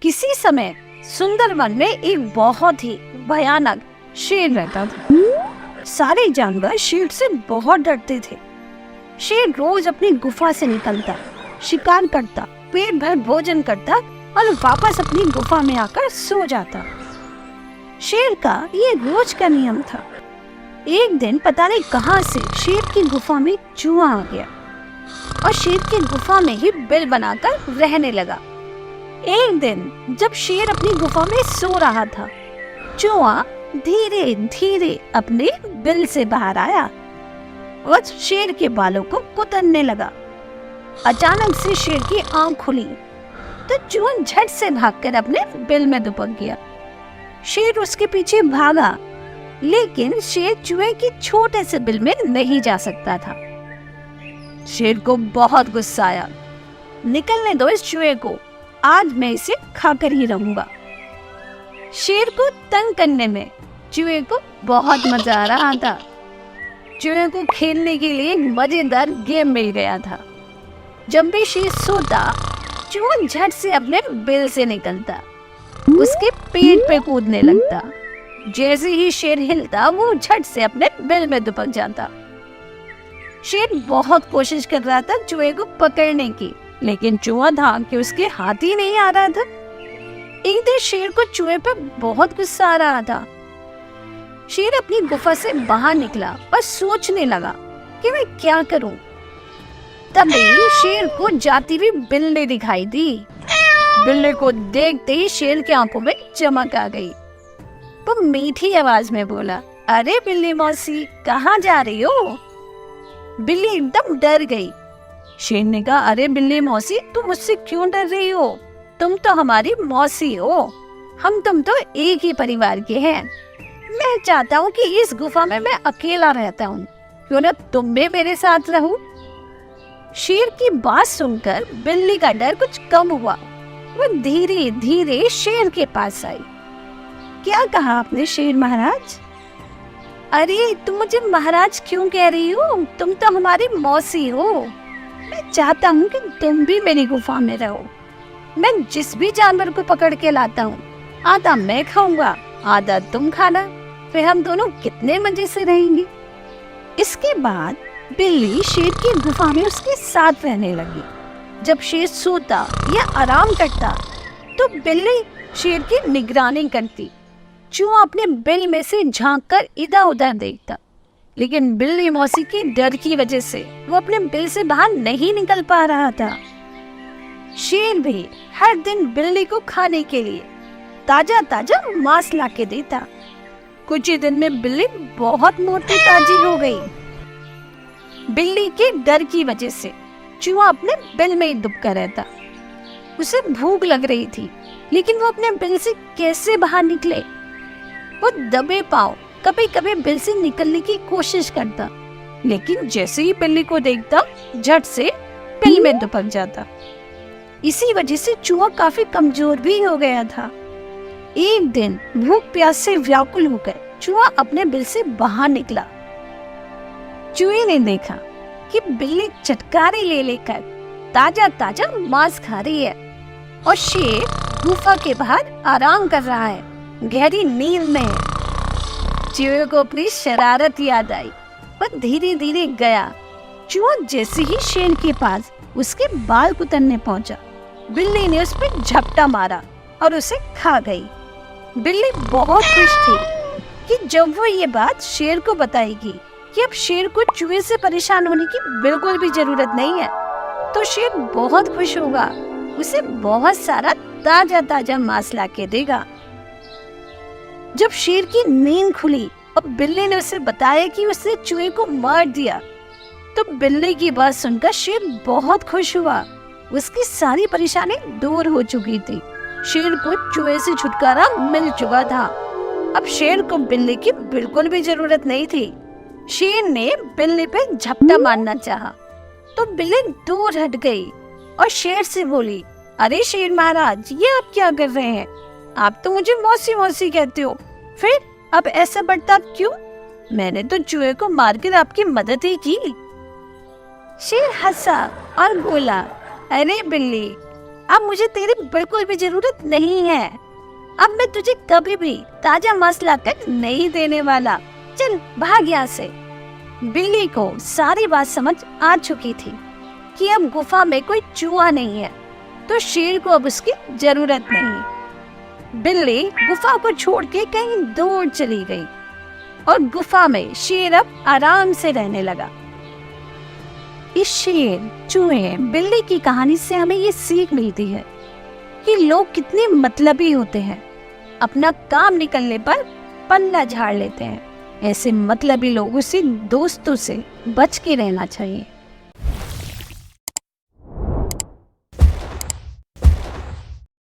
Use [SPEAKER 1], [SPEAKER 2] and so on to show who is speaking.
[SPEAKER 1] किसी समय सुंदरवन में एक बहुत ही भयानक शेर रहता था। सारे जानवर शेर से बहुत डरते थे। शेर रोज अपनी गुफा से निकलता, शिकार करता, पेट भर भोजन करता और वापस अपनी गुफा में आकर सो जाता। शेर का ये रोज का नियम था। एक दिन पता नहीं कहां से शेर की गुफा में चूहा आ गया और शेर की गुफा में ही बिल बनाकर रहने लगा। एक दिन जब शेर अपनी गुफा में सो रहा था, चूहा धीरे धीरे अपने बिल से बाहर आया और शेर के बालों को कुतरने लगा। अचानक से शेर की आंख खुली तो चूहा झट से भागकर अपने बिल में दुबक गया। शेर उसके पीछे भागा, लेकिन शेर चूहे के छोटे से बिल में नहीं जा सकता था। शेर को बहुत गुस्सा आया। निकलने दो इस चूहे को, आज मैं इसे खाकर ही रहूंगा। शेर को तंग करने में चूहे को बहुत मजा आ रहा था। चूहे को खेलने के लिए एक मजेदार गेम मिल गया था। जब भी शेर सोता, चूहा झट से अपने बिल से निकलता, उसके पेट पे कूदने लगता। जैसे ही शेर हिलता, वो झट से अपने बिल में दुबक जाता। शेर बहुत कोशिश कर रहा था चूहे को पकड़ने की, लेकिन चूहा था कि उसके हाथ ही नहीं आ रहा था। एक दिन शेर को चूहे पर बहुत गुस्सा आ रहा था। शेर अपनी गुफा से बाहर निकला और सोचने लगा कि मैं क्या करूं। तभी शेर को जाती हुई बिल्ली दिखाई दी। बिल्ली को देखते ही शेर की आंखों में चमक आ गई। वो मीठी आवाज में बोला, अरे बिल्ली मौसी, कहाँ जा रही हो? बिल्ली एकदम डर गई। शेर ने कहा, अरे बिल्ली मौसी, तुम मुझसे क्यों डर रही हो? तुम तो हमारी मौसी हो। हम तुम तो एक ही परिवार के हैं। मैं चाहता हूँ कि इस गुफा में मैं अकेला रहता हूँ, क्यों ना तुम भी मेरे साथ रहो। शेर की बात सुनकर बिल्ली का डर कुछ कम हुआ। वो धीरे धीरे शेर के पास आई। क्या कहा आपने शेर महाराज? अरे तुम मुझे महाराज क्यों कह रही हो? तुम तो हमारी मौसी हो। मैं चाहता हूँ कि तुम भी मेरी गुफा में रहो। मैं जिस भी जानवर को पकड़ के लाता हूँ, आधा मैं खाऊंगा, आधा तुम खाना। फिर हम दोनों कितने मजे से रहेंगे। इसके बाद बिल्ली शेर की गुफा में उसके साथ रहने लगी। जब शेर सोता या आराम करता तो बिल्ली शेर की निगरानी करती। चूहा अपने बिल में से झांककर इधर उधर देखता, लेकिन बिल्ली मौसी के डर की वजह से वो अपने बिल से बाहर नहीं निकल पा रहा था। शेर भी हर दिन बिल्ली को खाने के लिए ताजा ताजा मांस लाके देता। कुछ ही दिन में बिल्ली बहुत मोटी ताजी हो गई। बिल्ली के डर की वजह से चूहा अपने बिल में ही दुबका रहता। उसे भूख लग रही थी, लेकिन वो अपने बिल से कैसे बाहर निकले? वो दबे पांव कभी कभी बिल से निकलने की कोशिश करता, लेकिन जैसे ही बिल्ली को देखता, झट से बिल में दुबक जाता। इसी वजह से चूहा काफी कमजोर भी हो गया था। एक दिन भूख प्यास से व्याकुल होकर चूहा अपने बिल से बाहर निकला। चूहे ने देखा कि बिल्ली चटकारे ले लेकर ताजा ताजा मांस खा रही है और शेर गुफा के बाहर आराम कर रहा है, गहरी नींद में है। चूहे को अपनी शरारत याद आई। वह धीरे धीरे गया। चूहा जैसे ही शेर के पास उसके बाल कुतरने पहुंचा, बिल्ली ने उस पर झपटा मारा और उसे खा गई। बिल्ली बहुत खुश थी कि जब वो ये बात शेर को बताएगी कि अब शेर को चूहे से परेशान होने की बिल्कुल भी जरूरत नहीं है, तो शेर बहुत खुश होगा, उसे बहुत सारा ताजा ताजा मांस लाके देगा। जब शेर की नींद खुली और बिल्ली ने उसे बताया कि उसने चूहे को मार दिया, तो बिल्ली की बात सुनकर शेर बहुत खुश हुआ। उसकी सारी परेशानी दूर हो चुकी थी। शेर को चूहे से छुटकारा मिल चुका था। अब शेर को बिल्ली की बिल्कुल भी जरूरत नहीं थी। शेर ने बिल्ली पे झपटा मारना चाहा, तो बिल्ली दूर हट गई और शेर से बोली, अरे शेर महाराज, ये आप क्या कर रहे हैं? आप तो मुझे मौसी मौसी कहते हो, फिर अब ऐसा बर्ताव क्यों? मैंने तो चूहे को मारकर आपकी मदद ही की। शेर हंसा और बोला, अरे बिल्ली, अब मुझे तेरी बिल्कुल भी जरूरत नहीं है। अब मैं तुझे कभी भी ताजा मांस लाकर नहीं देने वाला। चल भाग यहाँ से। बिल्ली को सारी बात समझ आ चुकी थी कि अब गुफा में कोई चूहा नहीं है, तो शेर को अब उसकी जरूरत नहीं। बिल्ली गुफा को छोड़ के कहीं दूर चली गई और गुफा में शेर अब आराम से रहने लगा। इस शेर, चूहे, बिल्ली की कहानी से हमें ये सीख मिलती है कि लोग कितने मतलबी होते हैं। अपना काम निकलने पर पल्ला झाड़ लेते हैं। ऐसे मतलबी लोगों से, दोस्तों से बच के रहना चाहिए।